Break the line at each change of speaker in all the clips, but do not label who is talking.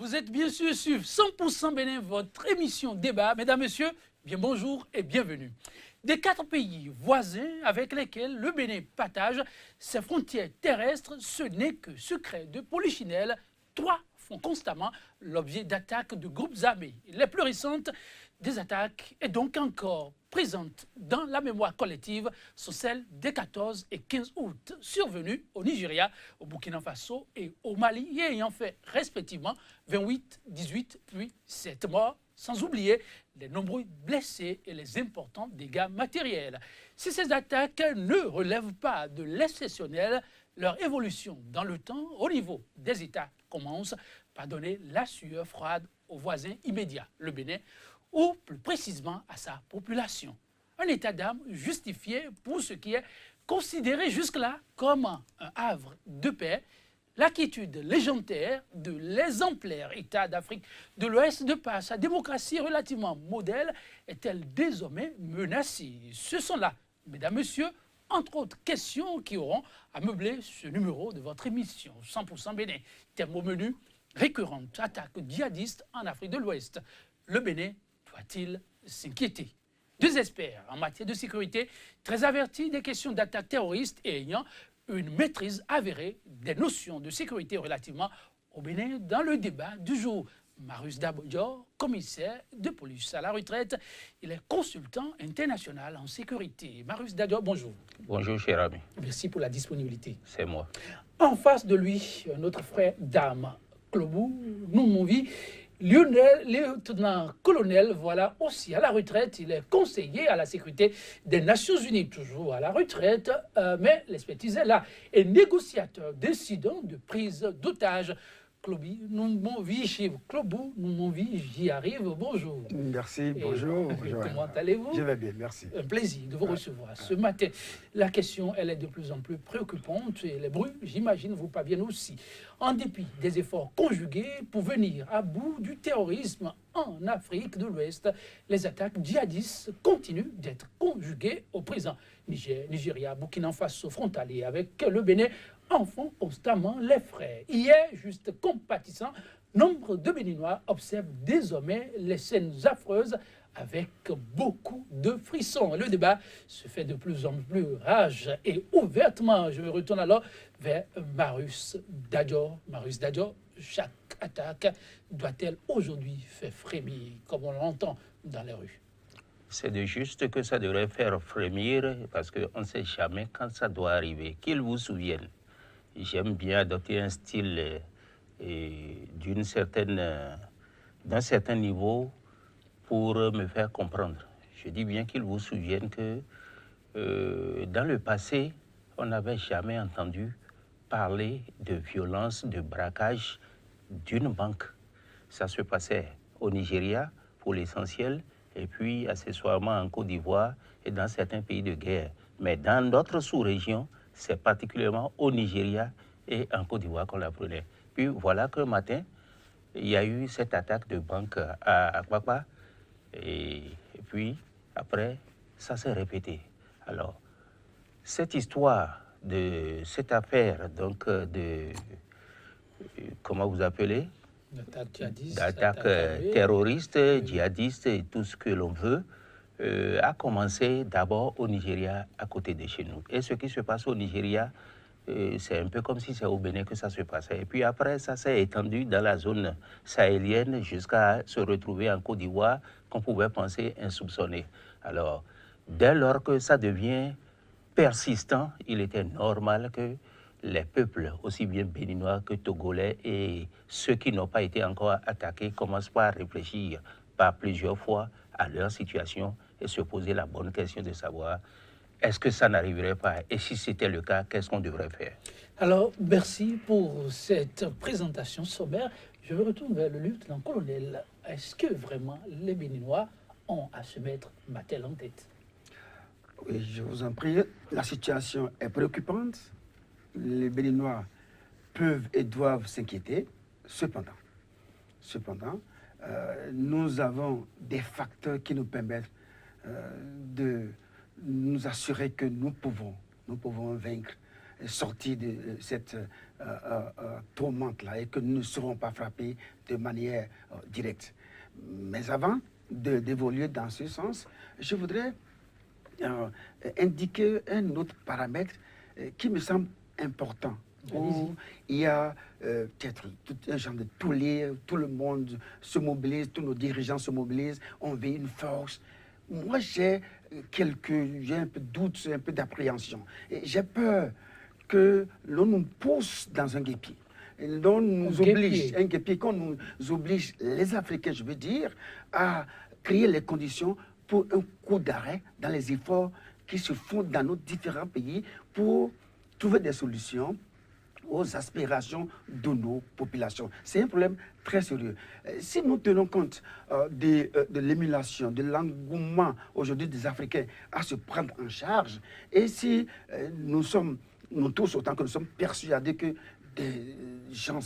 vous êtes bien sûr sur 100% Bénin, votre émission débat. Mesdames, Messieurs, bien bonjour et bienvenue. Des 4 pays voisins avec lesquels le Bénin partage ses frontières terrestres, ce n'est que secret de polichinelle. 3 font constamment l'objet d'attaques de groupes armés. Les plus récentes des attaques et donc encore présentes dans la mémoire collective sont celles des 14 et 15 août survenues au Nigeria, au Burkina Faso et au Mali et ayant fait respectivement 28, 18 puis 7 morts, sans oublier les nombreux blessés et les importants dégâts matériels. Si ces attaques ne relèvent pas de l'exceptionnel, leur évolution dans le temps au niveau des États commence par donner la sueur froide aux voisins immédiats, le Bénin, ou plus précisément à sa population. Un état d'âme justifié pour ce qui est considéré jusque-là comme un havre de paix, la quiétude légendaire de l'exemplaire État d'Afrique de l'Ouest de par sa démocratie relativement modèle est-elle désormais menacée? Ce sont là, mesdames, messieurs, entre autres questions qui auront à meubler ce numéro de votre émission 100% Bénin. Thème au menu, récurrente attaque djihadiste en Afrique de l'Ouest. Le Bénin doit-il s'inquiéter? 2 experts en matière de sécurité, très avertis des questions d'attaque terroriste et ayant une maîtrise avérée des notions de sécurité relativement au Bénin dans le débat du jour. Marius Dabodjor, commissaire de police à la retraite, il est consultant international en sécurité. Marius Dabodjor, bonjour.
Bonjour, cher ami.
Merci pour la disponibilité.
C'est moi.
En face de lui, notre frère d'armes, Klobou Noumonvi, lieutenant-colonel, voilà aussi à la retraite. Il est conseiller à la sécurité des Nations Unies, toujours à la retraite, mais l'expertise est là. Et négociateur décidant de prise d'otages. Klobou Noumonvi, chez vous. Klobou Noumonvi, j'y arrive. Bonjour.
Merci, bonjour. Bonjour.
Comment allez-vous?
Je vais bien, merci.
Un plaisir de vous recevoir ce matin. La question, elle est de plus en plus préoccupante et les bruits, j'imagine, vous parviennent aussi. En dépit des efforts conjugués pour venir à bout du terrorisme en Afrique de l'Ouest, les attaques djihadistes continuent d'être conjuguées au présent. Niger, Nigeria, Burkina Faso, frontalier avec le Bénin, en font constamment les frais. Hier, juste compatissant, nombre de Béninois observent désormais les scènes affreuses avec beaucoup de frissons. Le débat se fait de plus en plus rage et ouvertement. Je me retourne alors vers Marius Dadjor. Marius Dadjor, chaque attaque doit-elle aujourd'hui faire frémir, comme on l'entend dans les rues?
C'est de juste que ça devrait faire frémir parce qu'on ne sait jamais quand ça doit arriver. Qu'ils vous souviennent, j'aime bien adopter un style d'un certain niveau pour me faire comprendre. Je dis bien qu'ils vous souviennent que dans le passé, on n'avait jamais entendu parler de violence, de braquage d'une banque. Ça se passait au Nigeria pour l'essentiel, et puis accessoirement en Côte d'Ivoire et dans certains pays de guerre. Mais dans d'autres sous-régions, c'est particulièrement au Nigeria et en Côte d'Ivoire qu'on l'apprenait. Puis voilà qu'un matin, il y a eu cette attaque de banque à Kwakwa. Et puis, après, ça s'est répété. Alors, cette histoire de cette affaire, donc, comment vous appelez? D'attaque terroriste, djihadiste et tout ce que l'on veut, a commencé d'abord au Nigeria, à côté de chez nous. Et ce qui se passe au Nigeria, c'est un peu comme si c'est au Bénin que ça se passait. Et puis après, ça s'est étendu dans la zone sahélienne jusqu'à se retrouver en Côte d'Ivoire, qu'on pouvait penser insoupçonné. Alors, dès lors que ça devient persistant, il était normal que les peuples, aussi bien béninois que togolais et ceux qui n'ont pas été encore attaqués, commencent par réfléchir par plusieurs fois à leur situation et se poser la bonne question de savoir est-ce que ça n'arriverait pas? Et si c'était le cas, qu'est-ce qu'on devrait faire?
Alors, merci pour cette présentation sommaire. Je me retourne vers le lieutenant-colonel. Est-ce que vraiment les Béninois ont à se mettre Mattel en tête?
Oui, je vous en prie. La situation est préoccupante. Les Béninois peuvent et doivent s'inquiéter. Cependant, nous avons des facteurs qui nous permettent de nous assurer que nous pouvons vaincre sortir de cette tourmente-là et que nous ne serons pas frappés de manière directe. Mais avant d'évoluer dans ce sens, je voudrais indiquer un autre paramètre qui me semble important. Où il y a peut-être tout un genre de tollé, tout le monde se mobilise, tous nos dirigeants se mobilisent, on veut une force. Moi, j'ai un peu de doute, un peu d'appréhension. J'ai peur que l'on nous pousse dans un guépier. L'on nous oblige, un guépier, qu'on nous oblige, les Africains, je veux dire, à créer les conditions pour un coup d'arrêt dans les efforts qui se font dans nos différents pays pour trouver des solutions aux aspirations de nos populations. C'est un problème très sérieux. Si nous tenons compte de l'émulation, de l'engouement aujourd'hui des Africains à se prendre en charge, et si nous tous, autant que nous sommes persuadés que des gens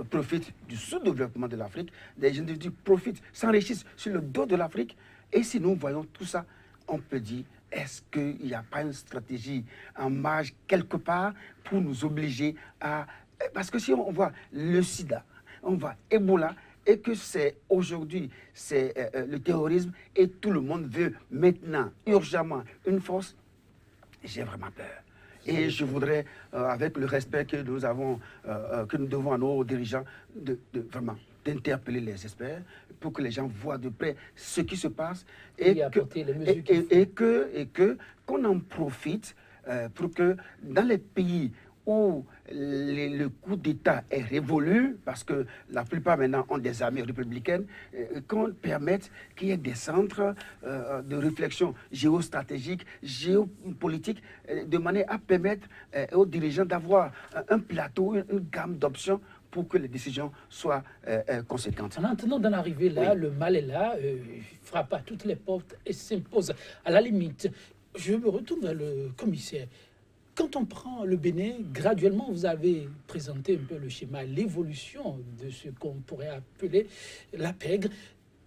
profitent du sous-développement de l'Afrique, des individus profitent, s'enrichissent sur le dos de l'Afrique, et si nous voyons tout ça, on peut dire, est-ce qu'il n'y a pas une stratégie en marge quelque part pour nous obliger à... Parce que si on voit le sida, on voit Ebola, et que c'est aujourd'hui, c'est le terrorisme, et tout le monde veut maintenant, urgemment, une force, j'ai vraiment peur. Et je voudrais, avec le respect que nous avons, que nous devons à nos dirigeants, vraiment d'interpeller les experts pour que les gens voient de près ce qui se passe et qu'on en profite pour que dans les pays où le coup d'État est révolu, parce que la plupart maintenant ont des armées républicaines, qu'on permette qu'il y ait des centres de réflexion géostratégique, géopolitique, de manière à permettre aux dirigeants d'avoir un plateau, une gamme d'options pour que les décisions soient conséquentes.
En attendant d'en arriver là, oui. Le mal est là, il frappe à toutes les portes et s'impose. À la limite, je me retourne vers le commissaire. Quand on prend le Bénin, graduellement, vous avez présenté un peu le schéma, l'évolution de ce qu'on pourrait appeler la pègre.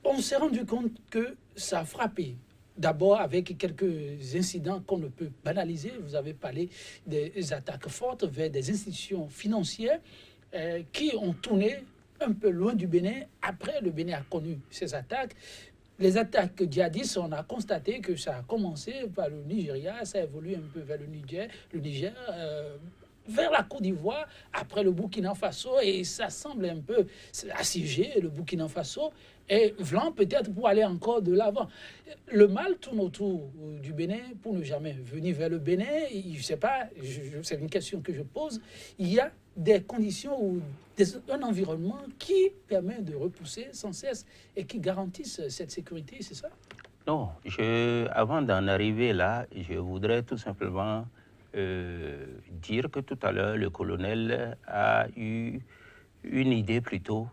On s'est rendu compte que ça a frappé. D'abord avec quelques incidents qu'on ne peut banaliser. Vous avez parlé des attaques fortes vers des institutions financières qui ont tourné un peu loin du Bénin. Après, le Bénin a connu ces attaques. Les attaques djihadistes, on a constaté que ça a commencé par le Nigeria, ça a évolué un peu vers le Niger, vers la Côte d'Ivoire, après le Burkina Faso, et ça semble un peu assiégé, le Burkina Faso, et voulant peut-être pour aller encore de l'avant. Le mal tourne autour du Bénin pour ne jamais venir vers le Bénin. Je ne sais pas, c'est une question que je pose. Il y a des conditions ou un environnement qui permet de repousser sans cesse et qui garantissent cette sécurité, c'est ça?
Non, avant d'en arriver là, je voudrais tout simplement dire que tout à l'heure, le colonel a eu une idée plutôt,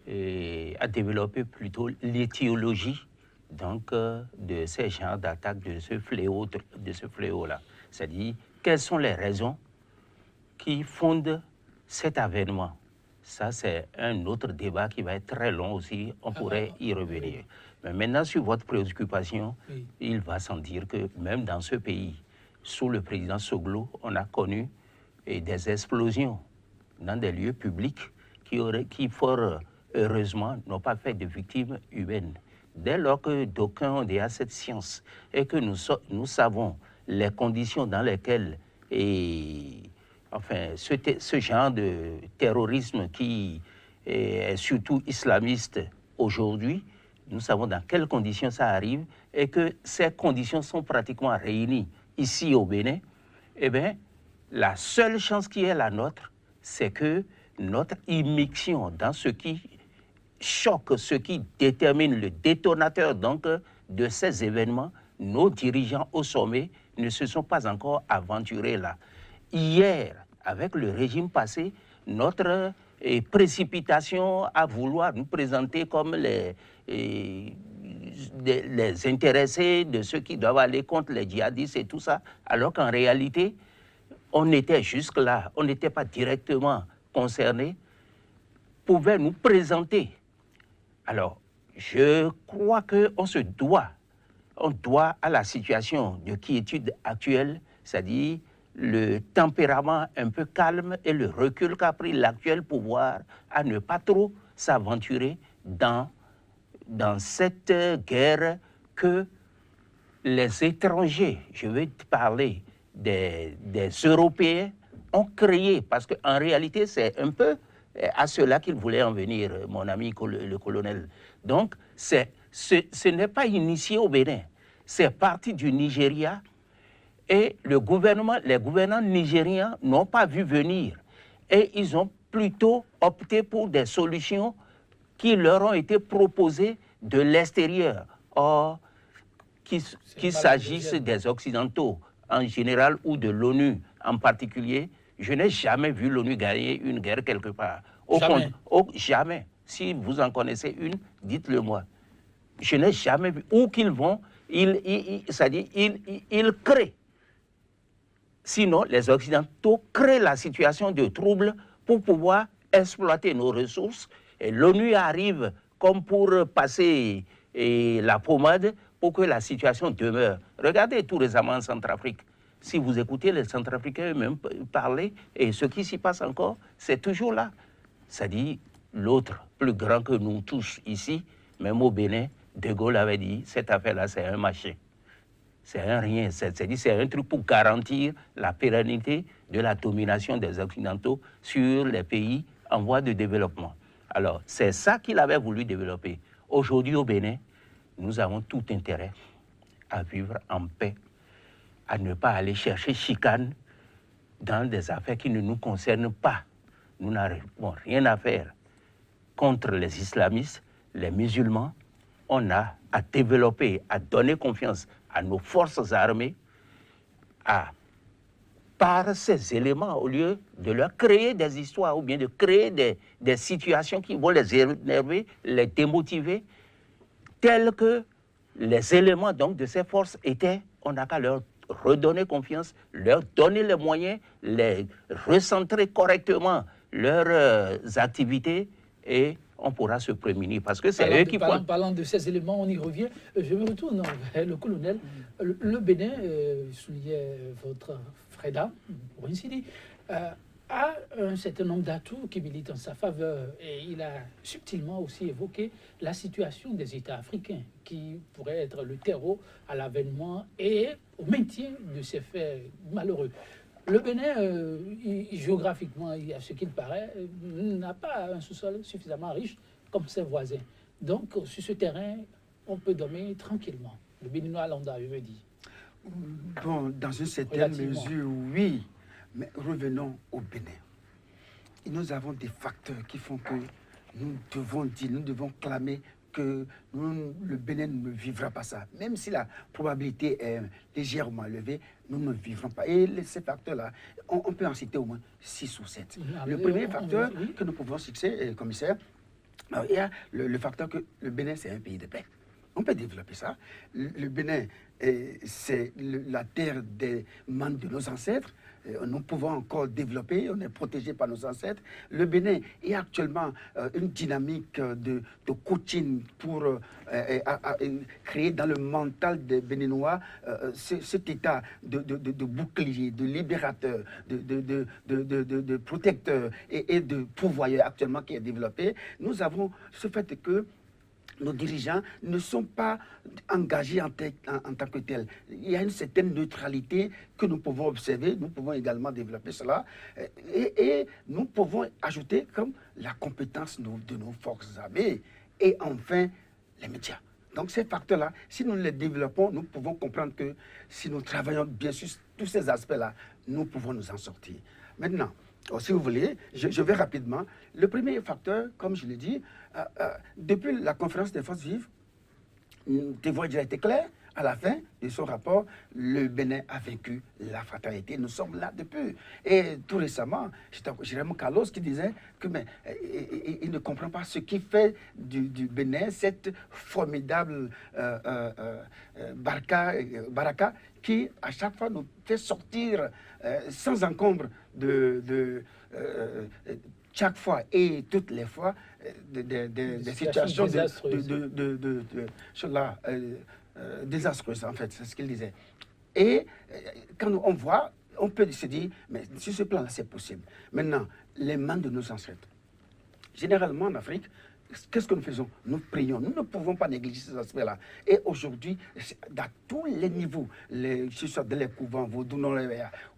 a développé plutôt l'étiologie donc, de ces genres d'attaques, de ce fléau-là. C'est-à-dire, quelles sont les raisons qui fondent cet avènement? Ça, c'est un autre débat qui va être très long aussi. On pourrait y revenir. Oui. Mais maintenant, sur votre préoccupation, oui. Il va sans dire que même dans ce pays, sous le président Soglo, on a connu des explosions dans des lieux publics qui fort heureusement, n'ont pas fait de victimes humaines. Dès lors que d'aucuns ont déjà cette science et que nous savons les conditions dans lesquelles ce genre de terrorisme qui est surtout islamiste aujourd'hui, nous savons dans quelles conditions ça arrive et que ces conditions sont pratiquement réunies ici au Bénin, eh bien, la seule chance qui est la nôtre, c'est que notre immixtion dans ce qui choque, ce qui détermine le détonateur donc de ces événements, nos dirigeants au sommet ne se sont pas encore aventurés là. Hier, avec le régime passé, notre précipitation à vouloir nous présenter comme les intéressés de ceux qui doivent aller contre les djihadistes et tout ça, alors qu'en réalité, on était jusque-là, on n'était pas directement concernés, pouvait nous présenter. Alors, je crois qu'on doit à la situation de quiétude actuelle, c'est-à-dire le tempérament un peu calme et le recul qu'a pris l'actuel pouvoir à ne pas trop s'aventurer dans cette guerre que les étrangers, je vais te parler des Européens, ont créé. Parce qu'en réalité, c'est un peu à cela qu'il voulait en venir, mon ami le colonel. Donc, ce n'est pas initié au Bénin. C'est parti du Nigeria et les gouvernants nigériens n'ont pas vu venir. Et ils ont plutôt opté pour des solutions qui leur ont été proposées de l'extérieur. Or, qu'il s'agisse des Occidentaux en général ou de l'ONU en particulier, je n'ai jamais vu l'ONU gagner une guerre quelque part.
Jamais.
Jamais. Si vous en connaissez une, dites-le moi. Je n'ai jamais vu. Où qu'ils vont, ils créent. Sinon, les Occidentaux créent la situation de trouble pour pouvoir exploiter nos ressources. Et l'ONU arrive comme pour passer la pommade pour que la situation demeure. Regardez tout récemment en Centrafrique. Si vous écoutez les Centrafricains eux-mêmes parler, et ce qui s'y passe encore, c'est toujours là. C'est-à-dire, l'autre, plus grand que nous tous ici, même au Bénin, De Gaulle avait dit, cette affaire-là, c'est un marché. C'est un rien. C'est un truc pour garantir la pérennité de la domination des Occidentaux sur les pays en voie de développement. Alors, c'est ça qu'il avait voulu développer. Aujourd'hui, au Bénin, nous avons tout intérêt à vivre en paix, à ne pas aller chercher chicane dans des affaires qui ne nous concernent pas. Nous n'avons rien à faire contre les islamistes, les musulmans. On a à développer, à donner confiance à nos forces armées, par ces éléments, au lieu de leur créer des histoires ou bien de créer des situations qui vont les énerver, les démotiver, tels que les éléments donc, de ces forces étaient, on n'a qu'à leur redonner confiance, leur donner les moyens, les recentrer correctement leurs activités et on pourra se prémunir parce que c'est eux qui font...
Parlant de ces éléments, on y revient. Je me retourne vers le colonel. Le Bénin, soulignait votre Freda, pour ainsi dire, a un certain nombre d'atouts qui militent en sa faveur. Et il a subtilement aussi évoqué la situation des États africains qui pourrait être le terreau à l'avènement et au maintien de ces faits malheureux. Le Bénin, géographiquement, à ce qu'il paraît, n'a pas un sous-sol suffisamment riche comme ses voisins. Donc, sur ce terrain, on peut dormir tranquillement. Le Béninois lambda, je veux dire.
Bon, dans une certaine mesure, oui. Mais revenons au Bénin. Et nous avons des facteurs qui font que nous devons clamer que le Bénin ne vivra pas ça. Même si la probabilité est légèrement élevée, nous ne vivrons pas. Et ces facteurs-là, on peut en citer au moins 6 ou 7. Le premier facteur que nous pouvons citer, commissaire, il y a le facteur que le Bénin, c'est un pays de paix. On peut développer ça. Le Bénin, c'est la terre des membres de nos ancêtres. Nous pouvons encore développer, on est protégé par nos ancêtres. Le Bénin est actuellement une dynamique de coaching pour créer dans le mental des Béninois cet état de bouclier, de libérateur, de protecteur et de pourvoyeur actuellement qui est développé. Nous avons ce fait que nos dirigeants ne sont pas engagés en tant que tels. Il y a une certaine neutralité que nous pouvons observer, nous pouvons également développer cela, et nous pouvons ajouter comme la compétence de nos forces armées, et enfin les médias. Donc ces facteurs-là, si nous les développons, nous pouvons comprendre que si nous travaillons bien sur tous ces aspects-là, nous pouvons nous en sortir. Maintenant, si vous voulez, je vais rapidement. Le premier facteur, comme je l'ai dit, depuis la conférence des forces vives, Tévois a été clair, à la fin de son rapport, le Bénin a vaincu la fatalité. Nous sommes là depuis. Et tout récemment, Jérémy Carlos qui disait que il ne comprend pas ce qui fait du Bénin cette formidable baraka qui, à chaque fois, nous fait sortir sans encombre chaque fois et toutes les fois des situations désastreuses, en fait, c'est ce qu'il disait. Et quand on voit on peut se dire, mais sur ce plan-là, c'est possible. Maintenant, les mains de nos ancêtres. Généralement, en Afrique, qu'est-ce que nous faisons? Nous prions. Nous ne pouvons pas négliger ces aspects-là. Et aujourd'hui, dans tous les niveaux, que ce soit dans les couvents vaudou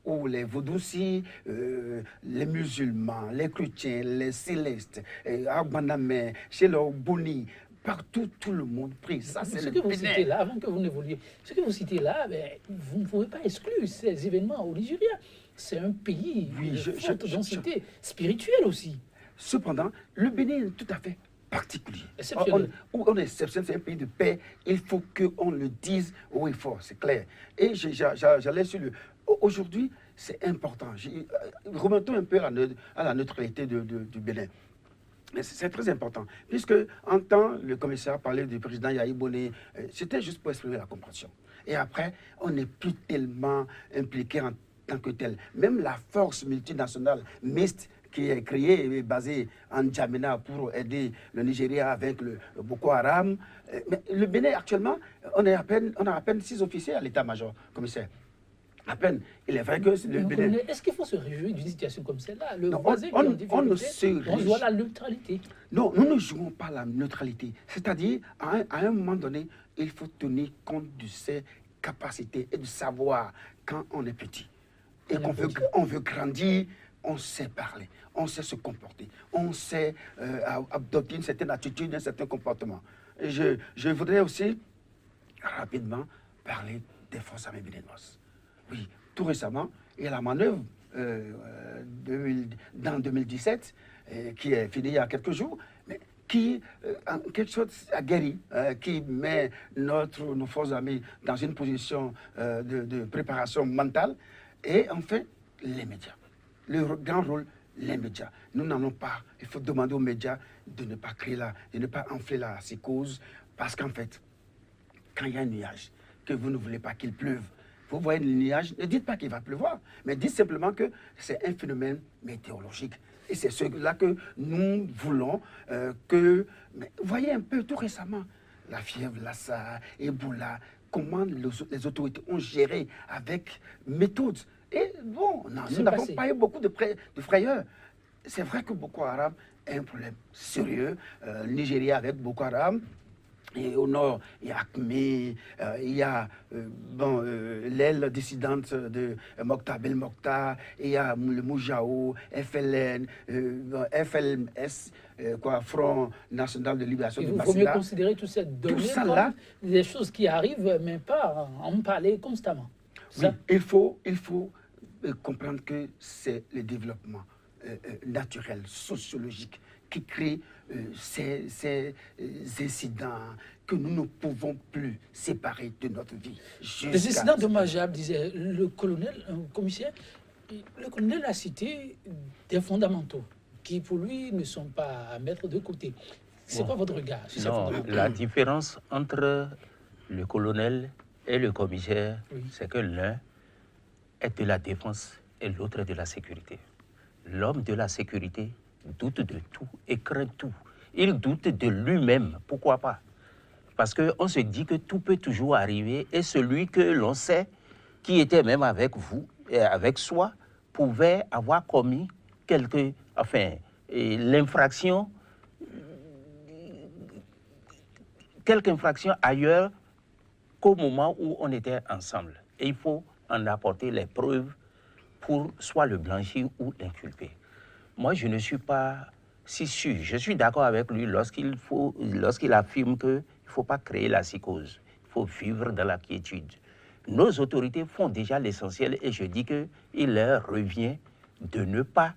ou les vaudoucis, les musulmans, les chrétiens, les célestes, à Guanamé, chez les Boni, partout, tout le monde prie. Ça, c'est
ce que vous citez là, avant que vous n'évoluiez, ce que vous citez là, ben, vous ne pouvez pas exclure ces événements au Nigeria. C'est un pays de forte densité spirituelle aussi.
Cependant, le Bénin est tout à fait particulier. On est exceptionnel, c'est un pays de paix. Il faut qu'on le dise haut et fort, c'est clair. Et j'allais sur le... Aujourd'hui, c'est important. Remontons un peu à la neutralité du Bénin. Mais c'est très important, puisque en temps, le commissaire parlait du président Yahi Boné, c'était juste pour exprimer la compréhension. Et après, on n'est plus tellement impliqué en tant que tel. Même la force multinationale mixte qui est créée et basée en N'Djamena pour aider le Nigeria avec le Boko Haram. Mais le Bénin, actuellement, on a à peine 6 officiers à l'état-major, commissaire. À peine. Il est vrai que le Bénin...
Est-ce qu'il faut se réjouir d'une situation comme celle-là? Le
non,
voisin qui est en difficulté, on joue la neutralité.
Non, nous ne jouons pas la neutralité. C'est-à-dire, à un moment donné, il faut tenir compte de ses capacités et de savoir quand on est petit. Et qu'on veut grandir, on sait parler, on sait se comporter, on sait adopter une certaine attitude, un certain comportement. Et je voudrais aussi rapidement parler des forces armées béninoises. Oui, tout récemment, il y a la manœuvre dans 2017, qui est finie il y a quelques jours, mais qui, quelque chose aguerri, qui met nos forces armées dans une position de préparation mentale. Et enfin, les médias. Le grand rôle, les médias. Nous n'en avons pas. Il faut demander aux médias de ne pas créer de ne pas enfler la psychose, parce qu'en fait, quand il y a un nuage, que vous ne voulez pas qu'il pleuve, vous voyez le nuage, ne dites pas qu'il va pleuvoir, mais dites simplement que c'est un phénomène météorologique. Et c'est cela que nous voulons que... Mais voyez un peu, tout récemment, la fièvre, Lassa, Ebola, comment les autorités ont géré avec méthode. Et bon, nous n'avons pas eu beaucoup de frayeur. C'est vrai que Boko Haram est un problème sérieux. Le Nigeria avec Boko Haram. Et au nord, il y a Acme, il y a l'aile dissidente de Mokhtar Belmokhtar, il y a le Moujao, FLN, FLMS, Front National de Libération du Massila.
Il faut mieux considérer toutes ces données comme des choses qui arrivent, mais pas en parler constamment.
Oui, il faut comprendre que c'est le développement naturel, sociologique, qui crée ces incidents que nous ne pouvons plus séparer de notre vie.
Les incidents dommageables, disait le colonel, commissaire. Le colonel a cité des fondamentaux qui, pour lui, ne sont pas à mettre de côté. C'est quoi votre regard sur ces fondamentaux?
La différence entre le colonel et le commissaire, c'est que l'un est de la défense et l'autre est de la sécurité. L'homme de la sécurité doute de tout et craint tout. Il doute de lui-même. Pourquoi pas? Parce qu'on se dit que tout peut toujours arriver et celui que l'on sait, qui était même avec vous et avec soi, pouvait avoir commis l'infraction, quelque infraction ailleurs qu'au moment où on était ensemble. Et il faut en apporter les preuves pour soit le blanchir ou l'inculper. Moi, je ne suis pas si sûr. Je suis d'accord avec lui lorsqu'il affirme qu'il ne faut pas créer la psychose. Il faut vivre dans la quiétude. Nos autorités font déjà l'essentiel et je dis qu'il leur revient de ne pas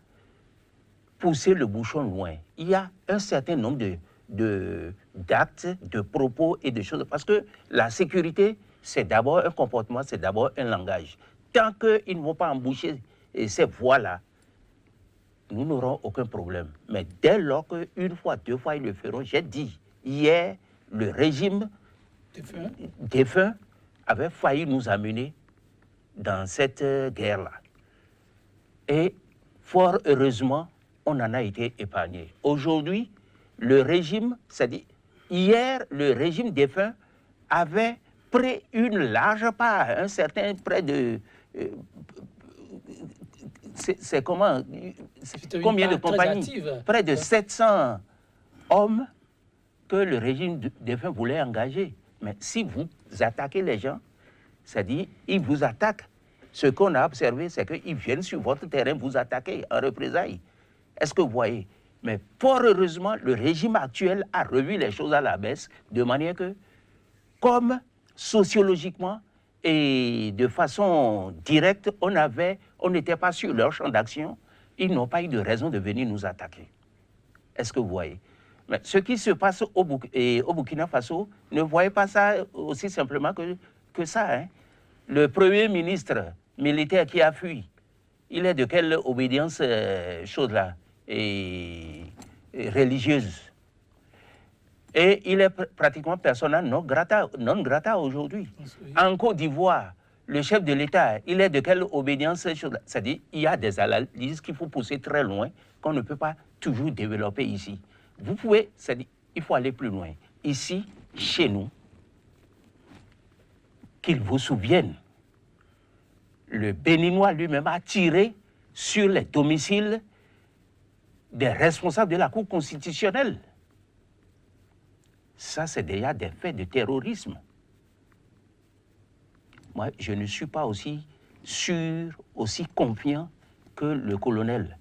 pousser le bouchon loin. Il y a un certain nombre d'actes, de propos et de choses. Parce que la sécurité, c'est d'abord un comportement, c'est d'abord un langage. Tant qu'ils ne vont pas emboucher ces voies-là, nous n'aurons aucun problème. Mais dès lors qu'une fois, 2 fois, ils le feront, j'ai dit, hier, le régime défunt avait failli nous amener dans cette guerre-là. Et fort heureusement, on en a été épargné. Aujourd'hui, le régime, c'est-à-dire, hier, le régime défunt avait pris une large part, un certain près de c'est comment? Combien de compagnies? Près de 700 hommes que le régime défunt voulait engager. Mais si vous attaquez les gens, c'est-à-dire, ils vous attaquent. Ce qu'on a observé, c'est qu'ils viennent sur votre terrain vous attaquer en représailles. Est-ce que vous voyez? Mais fort heureusement, le régime actuel a revu les choses à la baisse, de manière que, comme sociologiquement et de façon directe, on n'était pas sur leur champ d'action, ils n'ont pas eu de raison de venir nous attaquer. Est-ce que vous voyez? Mais ce qui se passe au Burkina Faso, ne voyez pas ça aussi simplement que ça. Hein? Le premier ministre militaire qui a fui, il est de quelle obédience chose-là et religieuse? Et il est pratiquement persona non grata aujourd'hui. Oui. En Côte d'Ivoire, le chef de l'État, il est de quelle obédience chose-là? C'est-à-dire il y a des analyses qu'il faut pousser très loin, qu'on ne peut pas toujours développer ici. Vous pouvez, c'est-à-dire, il faut aller plus loin. Ici, chez nous, qu'il vous souvienne, le Béninois lui-même a tiré sur les domiciles des responsables de la Cour constitutionnelle. Ça, c'est déjà des faits de terrorisme. Moi, je ne suis pas aussi sûr, aussi confiant que le colonel.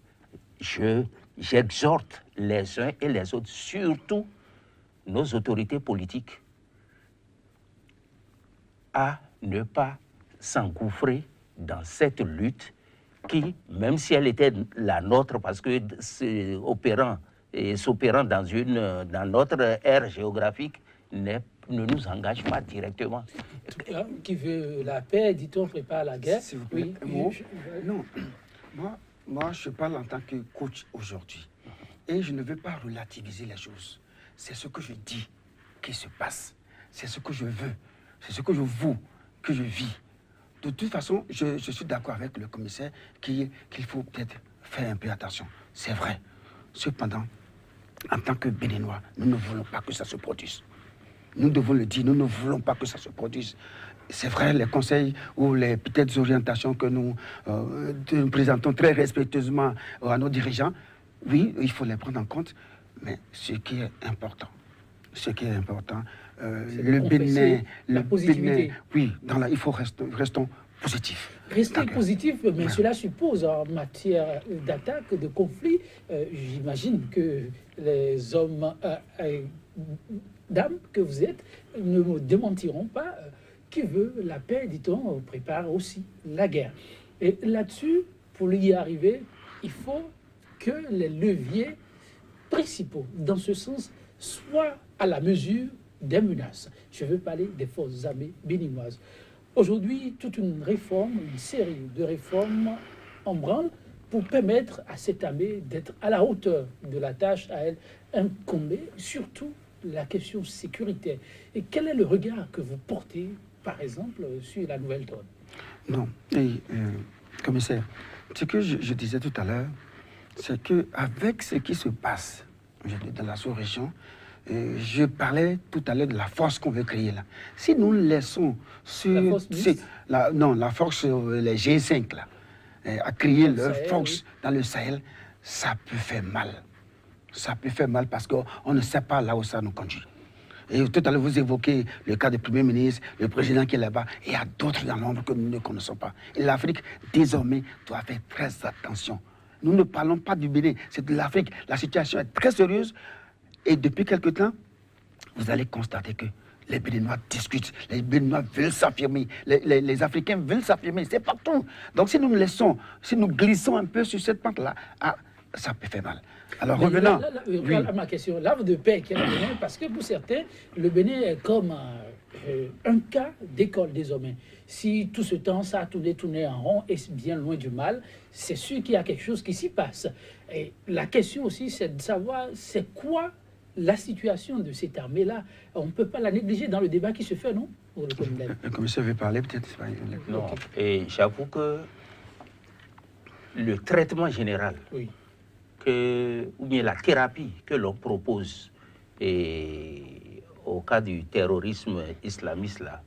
J'exhorte les uns et les autres, surtout nos autorités politiques, à ne pas s'engouffrer dans cette lutte qui, même si elle était la nôtre, parce que s'opérant dans notre ère géographique, ne nous engage pas directement.
En tout cas, qui veut la paix, dit-on, prépare la guerre.
S'il vous plaît, oui, non, moi, je parle en tant que coach aujourd'hui. Et je ne veux pas relativiser les choses. C'est ce que je dis qui se passe. C'est ce que je veux. C'est ce que je veux, que je vis. De toute façon, je suis d'accord avec le commissaire qu'il faut peut-être faire un peu attention. C'est vrai. Cependant, en tant que Béninois, nous ne voulons pas que ça se produise. Nous devons le dire, nous ne voulons pas que ça se produise. C'est vrai, les conseils ou les petites orientations que nous présentons très respectueusement à nos dirigeants, oui, il faut les prendre en compte, mais ce qui est important, le Bénin,
la positivité.
Oui, il faut restons positifs.
Rester positif, mais cela suppose en matière d'attaque, de conflit, j'imagine que les hommes, dames que vous êtes, ne me démentiront pas. Qui veut la paix, dit-on, prépare aussi la guerre. Et là-dessus, pour y arriver, il faut que les leviers principaux, dans ce sens, soient à la mesure des menaces. Je veux parler des forces armées béninoises. Aujourd'hui, toute une série de réformes en branle pour permettre à cette armée d'être à la hauteur de la tâche à elle incombée, surtout la question sécuritaire. Et quel est le regard que vous portez, par exemple, sur la Nouvelle-Donne?
Non, commissaire, ce que je disais tout à l'heure, c'est qu'avec ce qui se passe dans la sous-région, je parlais tout à l'heure de la force qu'on veut créer là. Si nous laissons sur... La force, les G5 là, à créer leur force dans le Sahel, ça peut faire mal. Ça peut faire mal parce qu'on ne sait pas là où ça nous conduit. Et tout à l'heure, vous évoquez le cas du Premier ministre, le président qui est là-bas. Et il y a d'autres dans l'ombre que nous ne connaissons pas. Et l'Afrique, désormais, doit faire très attention. Nous ne parlons pas du Bénin, c'est de l'Afrique. La situation est très sérieuse. Et depuis quelque temps, vous allez constater que les Béninois discutent, les Béninois veulent s'affirmer, les Africains veulent s'affirmer, c'est partout. Donc si nous glissons un peu sur cette pente-là, ça peut faire mal. Alors revenons.
À ma question, l'havre de paix qui est le Bénin, parce que pour certains, le Bénin est comme un cas d'école désormais. Si tout ce temps, ça a tourné en rond et bien loin du mal, c'est sûr qu'il y a quelque chose qui s'y passe. Et la question aussi, c'est de savoir c'est quoi la situation de cette armée-là. On ne peut pas la négliger dans le débat qui se fait, non?
Le commissaire veut parler peut-être.
Non, et j'avoue que le traitement général, ou bien la thérapie que l'on propose au cas du terrorisme islamiste, là,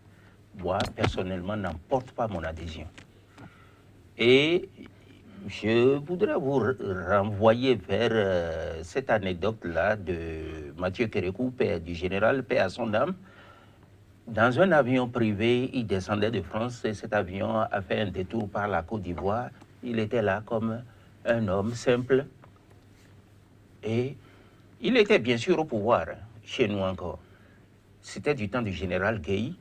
moi, personnellement, n'emporte pas mon adhésion. Et Je voudrais vous renvoyer vers cette anecdote-là de Mathieu Kérékou, père du général, paix à son âme. Dans un avion privé, il descendait de France et cet avion a fait un détour par la Côte d'Ivoire. Il était là comme un homme simple et il était bien sûr au pouvoir, chez nous encore. C'était du temps du général Gueye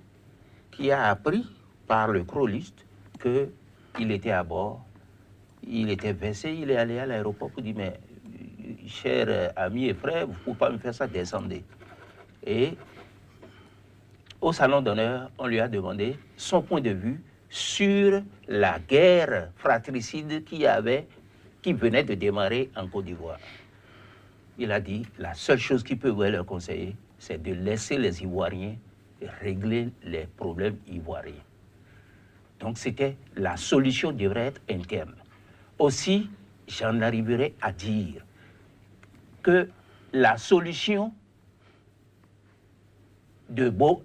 qui a appris par le chroliste qu'il était à bord. Il était versé, il est allé à l'aéroport pour dire, mais cher ami et frère, vous ne pouvez pas me faire ça, descendez. Et au salon d'honneur, on lui a demandé son point de vue sur la guerre fratricide qui venait de démarrer en Côte d'Ivoire. Il a dit, la seule chose qu'il peut leur conseiller, c'est de laisser les Ivoiriens régler les problèmes ivoiriens. Donc c'était, la solution devrait être interne. Aussi, j'en arriverai à dire que la solution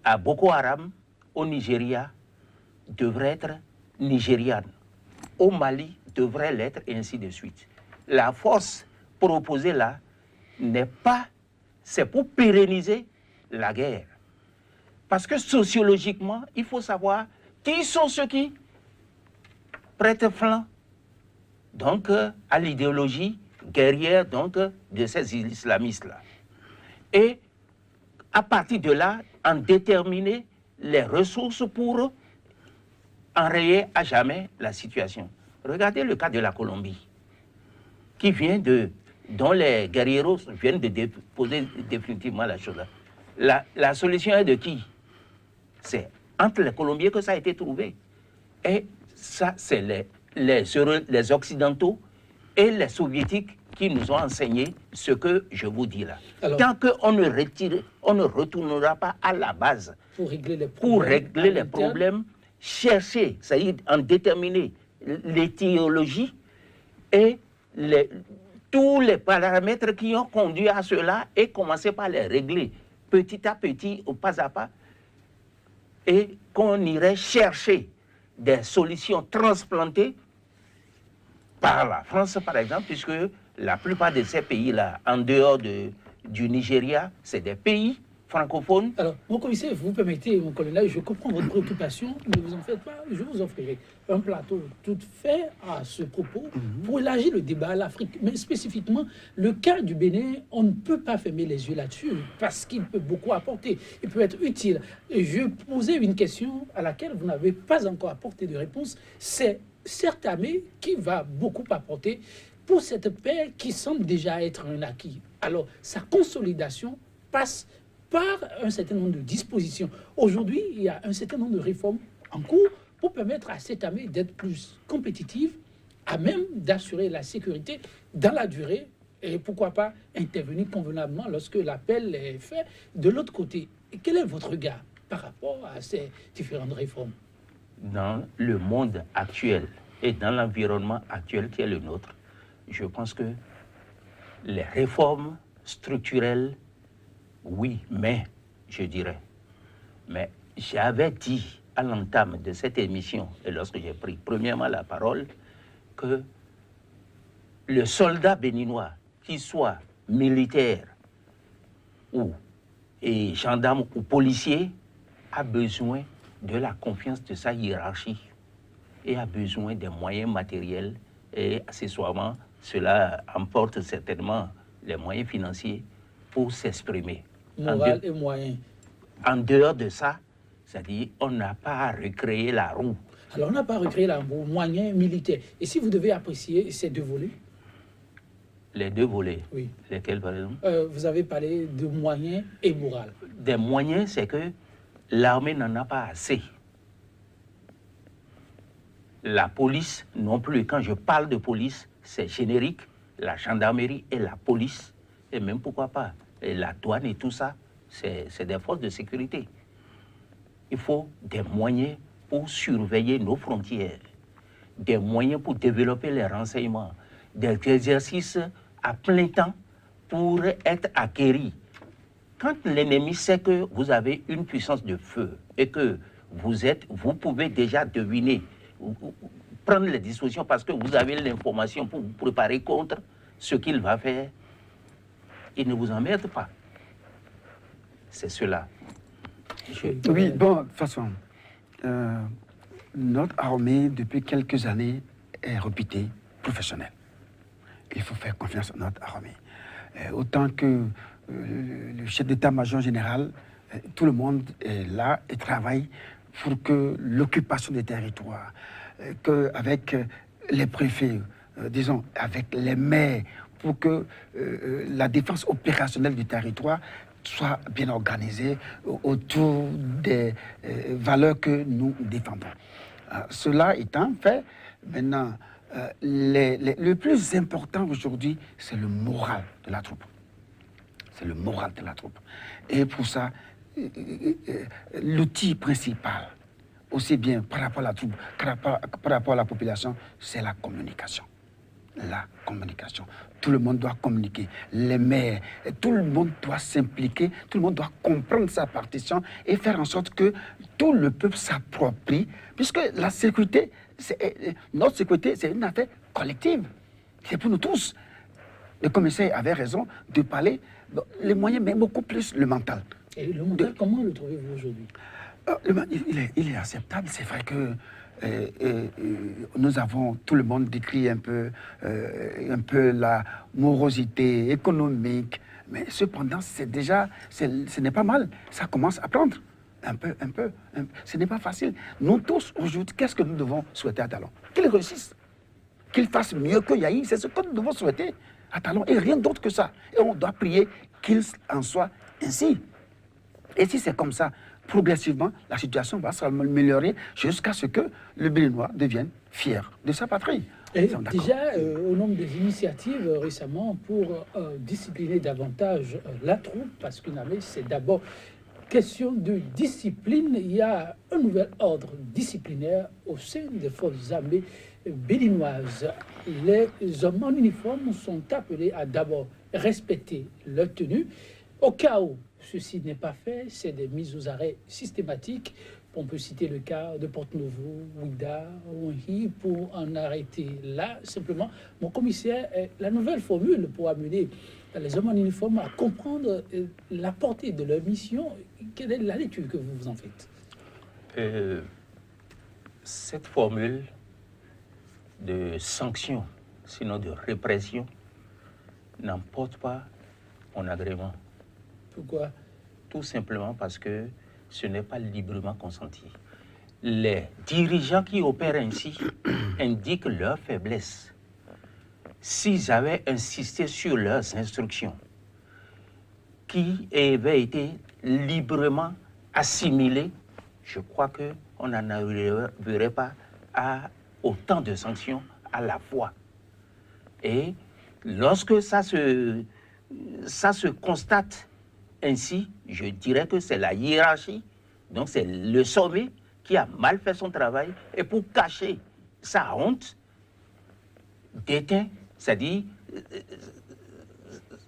à Boko Haram au Nigeria devrait être nigériane. Au Mali devrait l'être et ainsi de suite. La force proposée là n'est pas, c'est pour pérenniser la guerre. Parce que sociologiquement, il faut savoir qui sont ceux qui prêtent flanc donc à l'idéologie guerrière donc de ces islamistes-là. Et à partir de là, en déterminer les ressources pour enrayer à jamais la situation. Regardez le cas de la Colombie, dont les guerrieros viennent de déposer définitivement la chose là. La solution est de qui? C'est entre les Colombiens que ça a été trouvé. Et ça, c'est les Occidentaux et les Soviétiques qui nous ont enseigné ce que je vous dis là. Alors, tant qu'on ne retournera pas à la base
pour régler les problèmes,
chercher, c'est-à-dire en déterminer l'étiologie et tous les paramètres qui ont conduit à cela et commencer par les régler petit à petit, ou pas à pas, et qu'on irait chercher des solutions transplantées par la France, par exemple, puisque la plupart de ces pays-là, en dehors du Nigeria, c'est des pays francophones.
Alors, mon commissaire, vous permettez, mon colonel, je comprends votre préoccupation, ne vous en faites pas, je vous offrirai un plateau tout fait à ce propos pour élargir le débat à l'Afrique. Mais spécifiquement, le cas du Bénin, on ne peut pas fermer les yeux là-dessus parce qu'il peut beaucoup apporter, il peut être utile. Et je posais une question à laquelle vous n'avez pas encore apporté de réponse, c'est cette armée qui va beaucoup apporter pour cette paix qui semble déjà être un acquis. Alors, sa consolidation passe par un certain nombre de dispositions. Aujourd'hui, il y a un certain nombre de réformes en cours pour permettre à cette armée d'être plus compétitive, à même d'assurer la sécurité dans la durée et pourquoi pas intervenir convenablement lorsque l'appel est fait de l'autre côté. Et quel est votre regard par rapport à ces différentes réformes?
Dans le monde actuel et dans l'environnement actuel qui est le nôtre, je pense que les réformes structurelles, oui, mais, je dirais, mais j'avais dit à l'entame de cette émission, et lorsque j'ai pris premièrement la parole, que le soldat béninois, qu'il soit militaire et gendarme ou policier, a besoin de la confiance de sa hiérarchie et a besoin des moyens matériels et accessoirement, cela emporte certainement les moyens financiers pour s'exprimer.
Moral et moyens.
En dehors de ça, c'est-à-dire on n'a pas à recréer la roue.
Alors on n'a pas recréé la roue, moyens militaires. Et si vous devez apprécier ces deux volets?
Les deux volets?
Oui.
Lesquels par exemple?
Vous avez parlé de moyens et moral.
Des moyens, c'est que l'armée n'en a pas assez. La police non plus. Quand je parle de police, c'est générique. La gendarmerie et la police, et même pourquoi pas, et la douane et tout ça, c'est des forces de sécurité. Il faut des moyens pour surveiller nos frontières, des moyens pour développer les renseignements, des exercices à plein temps pour être acquéris. Quand l'ennemi sait que vous avez une puissance de feu et que vous pouvez déjà deviner prendre les dispositions parce que vous avez l'information pour vous préparer contre ce qu'il va faire. Il ne vous emmerde pas. C'est cela.
Oui, bon, de toute façon, notre armée, depuis quelques années, est réputée professionnelle. Il faut faire confiance à notre armée. Autant que le chef d'état-major général, tout le monde est là et travaille pour que l'occupation des territoires, qu'avec les préfets, disons, avec les maires, pour que la défense opérationnelle du territoire soit bien organisée autour des valeurs que nous défendons. Cela étant fait, maintenant, le plus important aujourd'hui, c'est le moral de la troupe. C'est le moral de la troupe. Et pour ça, l'outil principal, aussi bien par rapport à la troupe que par rapport à la population, c'est la communication. La communication. Tout le monde doit communiquer. Les maires, tout le monde doit s'impliquer, tout le monde doit comprendre sa partition et faire en sorte que tout le peuple s'approprie, puisque la sécurité, notre sécurité, c'est une affaire collective. C'est pour nous tous. Le commissaire avait raison de parler, les moyens, mais beaucoup plus le mental.
Et le mental, comment le trouvez-vous aujourd'hui?
Il est acceptable. C'est vrai que nous avons, tout le monde décrit un peu la morosité économique, mais cependant, ce n'est pas mal. Ça commence à prendre un peu. Ce n'est pas facile. Nous tous, aujourd'hui, qu'est-ce que nous devons souhaiter à Talon? Qu'il réussisse, qu'il fasse mieux que Yahi, c'est ce que nous devons souhaiter à Talon, et rien d'autre que ça. Et on doit prier qu'il en soit ainsi. Et si c'est comme ça, progressivement, la situation va s'améliorer jusqu'à ce que le Béninois devienne fier de sa patrie.
Et déjà, au nombre des initiatives récemment pour discipliner davantage la troupe, parce qu'une armée, c'est d'abord question de discipline. Il y a un nouvel ordre disciplinaire au sein des forces armées béninoises. Les hommes en uniforme sont appelés à d'abord respecter leur tenue. Au cas où ceci n'est pas fait, c'est des mises aux arrêts systématiques. On peut citer le cas de Porte-Novo, Ouida, Ouhi, pour en arrêter là. Simplement, mon commissaire, la nouvelle formule pour amener les hommes en uniforme à comprendre la portée de leur mission, quelle est la lecture que vous en faites?
Cette formule de sanction, sinon de répression, n'emporte pas mon agrément.
Pourquoi?
Tout simplement parce que ce n'est pas librement consenti. Les dirigeants qui opèrent ainsi indiquent leur faiblesse. S'ils avaient insisté sur leurs instructions, qui avaient été librement assimilées, je crois qu'on n'en arriverait pas à autant de sanctions à la fois. Et lorsque ça se constate ainsi, je dirais que c'est la hiérarchie, donc c'est le sommet qui a mal fait son travail, et pour cacher sa honte, déteint, c'est-à-dire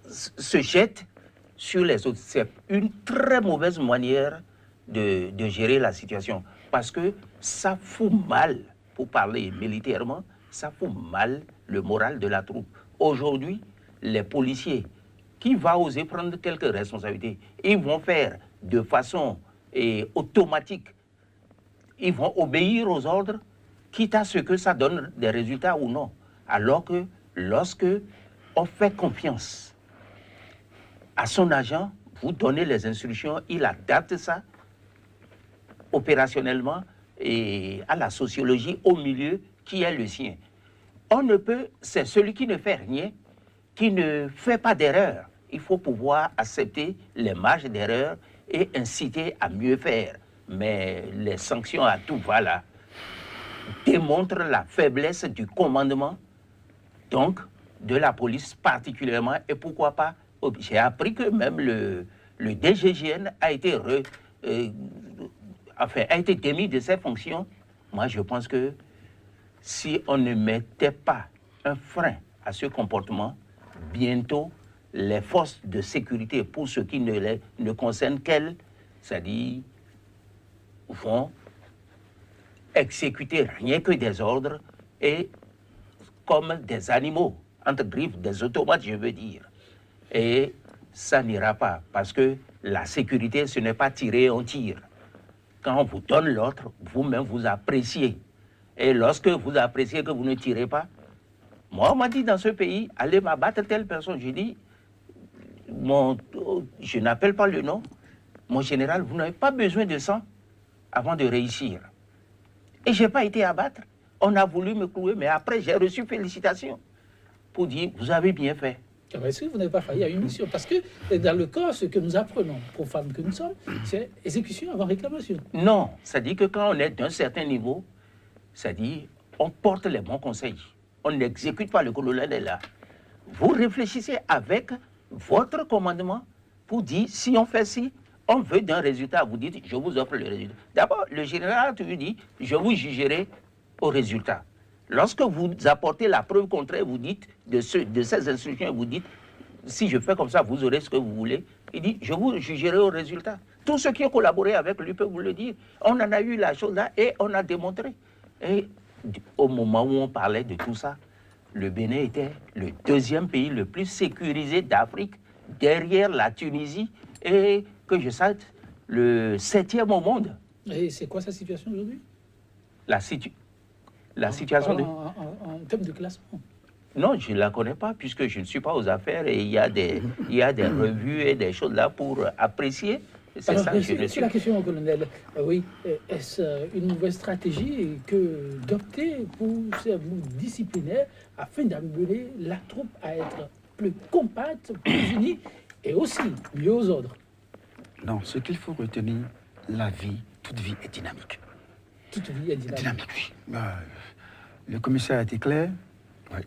se jette sur les autres. C'est une très mauvaise manière de gérer la situation, parce que ça fout mal, pour parler militairement, ça fout mal le moral de la troupe. Aujourd'hui, les policiers qui vont oser prendre quelques responsabilités, ils vont faire de façon automatique, ils vont obéir aux ordres, quitte à ce que ça donne des résultats ou non. Alors que lorsque on fait confiance à son agent, vous donnez les instructions, il adapte ça opérationnellement et à la sociologie, au milieu qui est le sien. On ne peut, c'est celui qui ne fait rien, qui ne fait pas d'erreur. Il faut pouvoir accepter les marges d'erreur et inciter à mieux faire. Mais les sanctions à tout va là démontrent la faiblesse du commandement, donc de la police particulièrement, et pourquoi pas, j'ai appris que même le DGGN a été démis de ses fonctions. Moi, je pense que si on ne mettait pas un frein à ce comportement, bientôt, les forces de sécurité, pour ce qui ne concerne qu'elles, c'est-à-dire vont exécuter rien que des ordres et comme des animaux, entre griffes, des automates, je veux dire. Et ça n'ira pas, parce que la sécurité, ce n'est pas tirer, on tire. Quand on vous donne l'ordre, vous-même, vous appréciez. Et lorsque vous appréciez que vous ne tirez pas, moi, on m'a dit dans ce pays, allez m'abattre telle personne. Je dis, je n'appelle pas le nom. Mon général, vous n'avez pas besoin de sang avant de réussir. Et je n'ai pas été abattre. On a voulu me clouer, mais après, j'ai reçu félicitations pour dire, vous avez bien fait.
Est-ce que vous n'avez pas failli à une mission? Parce que dans le corps, ce que nous apprenons, profanes que nous sommes, c'est exécution avant réclamation.
Non, ça dit que quand on est d'un certain niveau, ça dit, on porte les bons conseils. On n'exécute pas, le colonel est là. Vous réfléchissez avec votre commandement pour dire, si on fait ci, on veut d'un résultat. Vous dites, je vous offre le résultat. D'abord, le général vous dit, je vous jugerai au résultat. Lorsque vous apportez la preuve contraire, vous dites, de ces instructions, vous dites, si je fais comme ça, vous aurez ce que vous voulez. Il dit, je vous jugerai au résultat. Tous ceux qui ont collaboré avec lui peuvent vous le dire. On en a eu la chose là et on a démontré. Et au moment où on parlait de tout ça, le Bénin était le deuxième pays le plus sécurisé d'Afrique, derrière la Tunisie, et que je sache, le 7e au monde.
Et c'est quoi sa situation aujourd'hui?
La situation
en termes de classement.
Non, je ne la connais pas, puisque je ne suis pas aux affaires, et il y a des revues et des choses là pour apprécier.
C'est la question, colonel. Oui, est-ce une nouvelle stratégie que d'opter pour ces mots disciplinaires afin d'amener la troupe à être plus compacte, plus unie et aussi mieux aux ordres?
Non, ce qu'il faut retenir, toute vie est dynamique.
Toute vie est dynamique.
Oui. Le commissaire a été clair. Oui.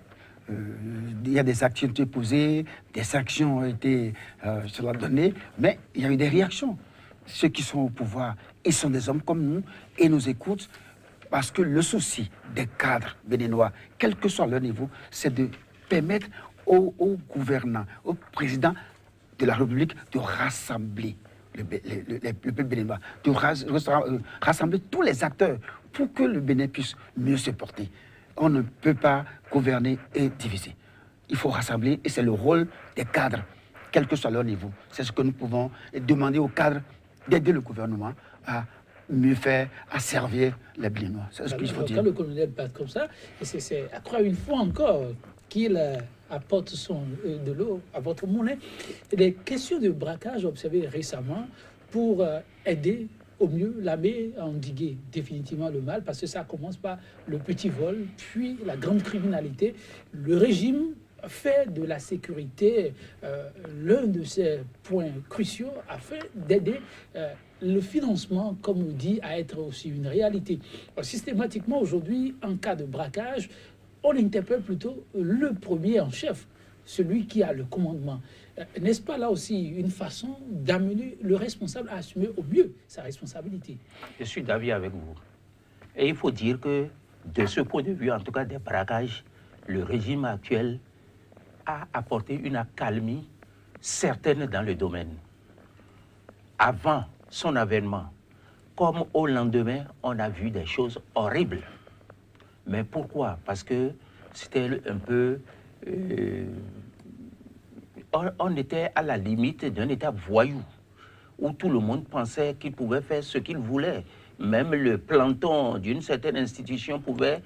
Il y a des actions qui ont été posées, des sanctions ont été données, mais il y a eu des réactions. Ceux qui sont au pouvoir, ils sont des hommes comme nous et nous écoutent, parce que le souci des cadres béninois, quel que soit leur niveau, c'est de permettre aux gouvernants, au président de la République de rassembler le peuple béninois, de rassembler tous les acteurs pour que le Bénin puisse mieux se porter. On ne peut pas gouverner et diviser. Il faut rassembler et c'est le rôle des cadres, quel que soit leur niveau. C'est ce que nous pouvons demander aux cadres d'aider le gouvernement à mieux faire, à servir les Béninois. C'est ce qu'il faut dire.
Quand le colonel parle comme ça, c'est à croire une fois encore qu'il apporte de l'eau à votre moulin. Les questions de braquage observées récemment pour aider au mieux l'armée à endiguer définitivement le mal, parce que ça commence par le petit vol, puis la grande criminalité. Le régime fait de la sécurité l'un de ses points cruciaux afin d'aider le financement, comme on dit, à être aussi une réalité. Alors, systématiquement, aujourd'hui, en cas de braquage, on interpelle plutôt le premier en chef, celui qui a le commandement. N'est-ce pas là aussi une façon d'amener le responsable à assumer au mieux sa responsabilité?
Je suis d'avis avec vous. Et il faut dire que, de ce point de vue, en tout cas des braquages, le régime actuel a apporté une accalmie certaine dans le domaine. Avant son avènement, comme au lendemain, on a vu des choses horribles. Mais pourquoi? Parce que c'était un peu... on était à la limite d'un état voyou, où tout le monde pensait qu'il pouvait faire ce qu'il voulait. Même le planton d'une certaine institution pouvait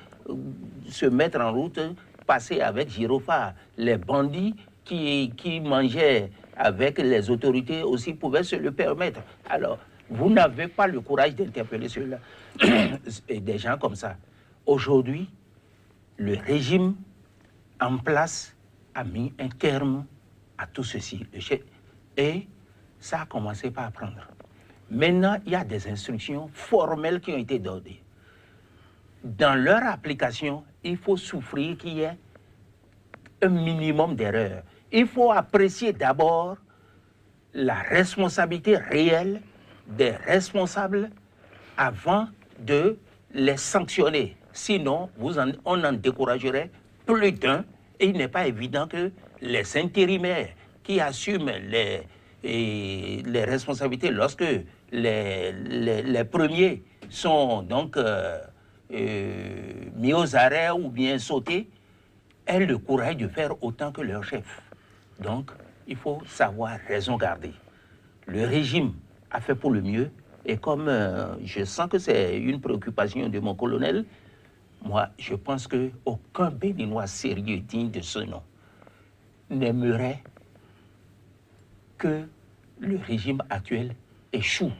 se mettre en route, passer avec gyrophare. Les bandits qui mangeaient avec les autorités aussi pouvaient se le permettre. Alors, vous n'avez pas le courage d'interpeller ceux-là, des gens comme ça. Aujourd'hui, le régime en place a mis un terme à tout ceci. Et ça a commencé par apprendre. Maintenant, il y a des instructions formelles qui ont été données. Dans leur application, il faut souffrir qu'il y ait un minimum d'erreurs. Il faut apprécier d'abord la responsabilité réelle des responsables avant de les sanctionner. Sinon, on en découragerait plus d'un. Et il n'est pas évident que les intérimaires qui assument les responsabilités lorsque les premiers sont donc mis aux arrêts ou bien sautés, aient le courage de faire autant que leur chef. Donc, il faut savoir raison garder. Le régime a fait pour le mieux, et comme je sens que c'est une préoccupation de mon colonel, moi, je pense qu'aucun Béninois sérieux digne de ce nom n'aimerait que le régime actuel échoue.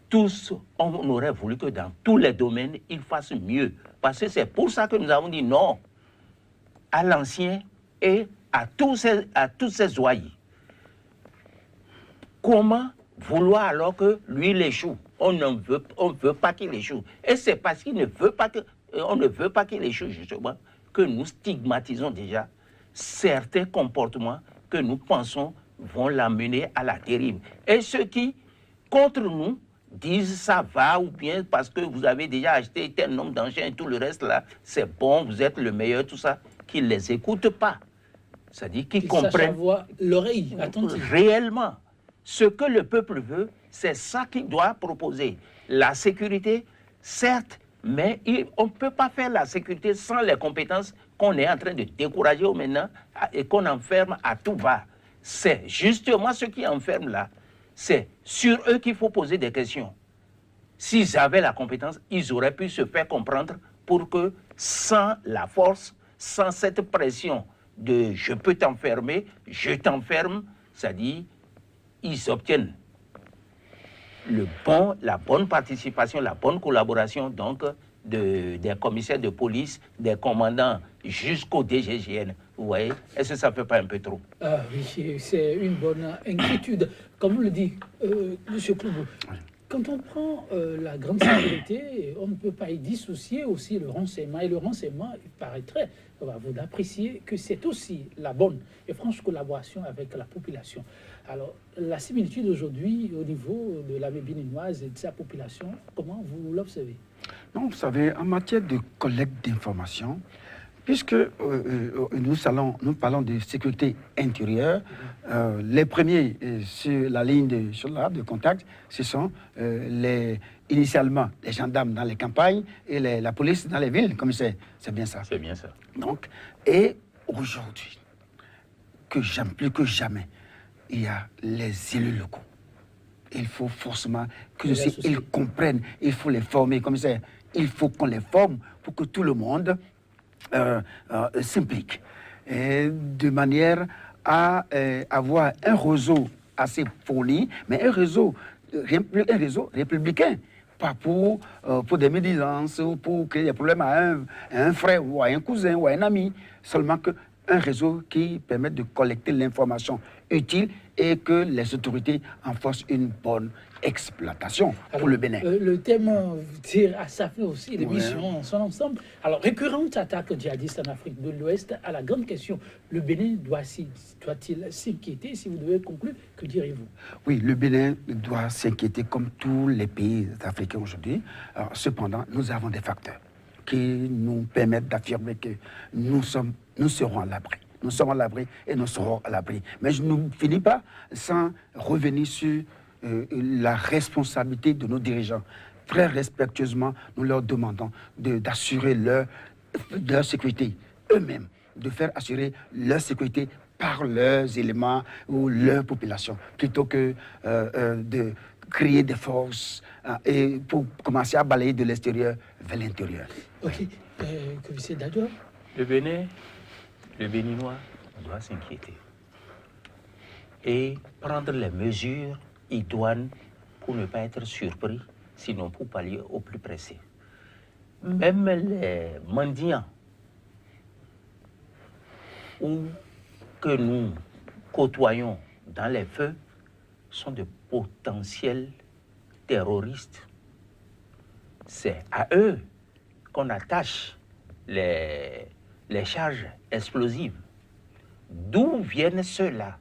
Tous, on aurait voulu que dans tous les domaines, il fasse mieux. Parce que c'est pour ça que nous avons dit non à l'ancien et à tous ces ouailles. Comment vouloir alors que lui il échoue? On ne veut pas qu'il échoue. Et c'est parce qu'il ne veut pas on ne veut pas qu'il échoue, justement, que nous stigmatisons déjà certains comportements que nous pensons vont l'amener à la dérive. Et ceux qui, contre nous, disent ça va ou bien parce que vous avez déjà acheté tel nombre d'engins et tout le reste là, c'est bon, vous êtes le meilleur, tout ça, qu'ils ne les écoutent pas. C'est-à-dire qu'ils comprennent
l'oreille attentive.
Réellement. Ce que le peuple veut, c'est ça qu'il doit proposer. La sécurité, certes, mais on ne peut pas faire la sécurité sans les compétences qu'on est en train de décourager maintenant et qu'on enferme à tout va. C'est justement ce qui enferme là. C'est sur eux qu'il faut poser des questions. S'ils avaient la compétence, ils auraient pu se faire comprendre pour que sans la force, sans cette pression de « je peux t'enfermer, je t'enferme », c'est-à-dire ils obtiennent la bonne participation, la bonne collaboration donc des commissaires de police, des commandants jusqu'au DGGN. Vous voyez, est-ce que ça ne fait pas un peu trop?
Ah oui, c'est une bonne inquiétude. Comme vous le dit, M. Kloubou, quand on prend la grande sécurité, on ne peut pas y dissocier aussi le renseignement. Et le renseignement, il paraîtrait, vous d'apprécier que c'est aussi la bonne et franche collaboration avec la population. Alors, la similitude aujourd'hui au niveau de la béninoise et de sa population, comment vous l'observez?
Non, vous savez, en matière de collecte d'informations, puisque nous parlons de sécurité intérieure, les premiers sur la ligne de contact, ce sont initialement les gendarmes dans les campagnes et la police dans les villes, comme c'est bien ça.
C'est bien ça.
Donc, et aujourd'hui, plus que jamais, il y a les élus locaux. Il faut forcément qu'ils comprennent, il faut les former, commissaire. Il faut qu'on les forme pour que tout le monde s'implique. De manière à avoir un réseau assez fourni, mais un réseau républicain. Pas pour des médisances ou pour créer des problèmes à un frère ou à un cousin ou à un ami. Seulement un réseau qui permet de collecter l'information utile et que les autorités en fassent une bonne exploitation pour le Bénin.
Le thème tire à sa fin aussi l'émission en son ensemble. Alors, récurrente attaque djihadiste en Afrique de l'Ouest, à la grande question, le Bénin doit-il s'inquiéter? Si vous devez conclure, que direz-vous?
Oui, le Bénin doit s'inquiéter comme tous les pays africains aujourd'hui. Cependant, nous avons des facteurs qui nous permettent d'affirmer que nous serons à l'abri. Nous sommes à l'abri et nous serons à l'abri. Mais je ne finis pas sans revenir sur la responsabilité de nos dirigeants. Très respectueusement, nous leur demandons d'assurer leur sécurité eux-mêmes, de faire assurer leur sécurité par leurs éléments ou leur population, plutôt que de créer des forces et pour commencer à balayer de l'extérieur vers l'intérieur.
Ok, commissaire Dadouan.
Le Béninois doit s'inquiéter et prendre les mesures idoines pour ne pas être surpris, sinon pour pallier au plus pressé. Même les mendiants que nous côtoyons dans les feux sont de potentiels terroristes. C'est à eux qu'on attache les charges explosives. D'où viennent ceux-là?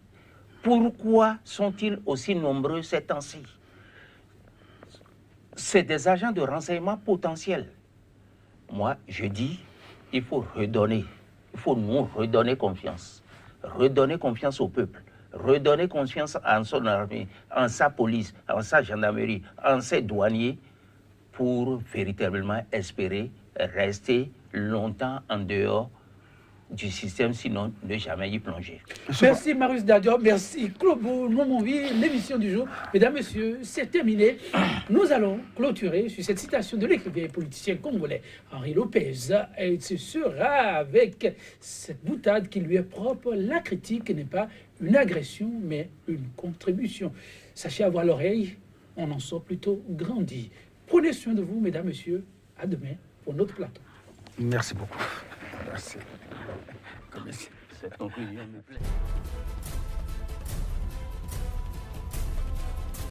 Pourquoi sont-ils aussi nombreux ces temps-ci? C'est des agents de renseignement potentiels. Moi, je dis, il faut nous redonner confiance. Redonner confiance au peuple. Redonner confiance en son armée, en sa police, en sa gendarmerie, en ses douaniers, pour véritablement espérer rester longtemps en dehors du système, sinon ne jamais y plonger.
Merci Marius Dadio, merci Clobo, Momonvi, l'émission du jour. Mesdames, Messieurs, c'est terminé. Nous allons clôturer sur cette citation de l'écrivain et politicien congolais Henri Lopez. Et ce sera avec cette boutade qui lui est propre. La critique n'est pas une agression, mais une contribution. Sachez avoir l'oreille, on en sort plutôt grandi. Prenez soin de vous, mesdames, messieurs. À demain pour notre plateau.
Merci beaucoup. Merci.
Cette conclusion me plaît.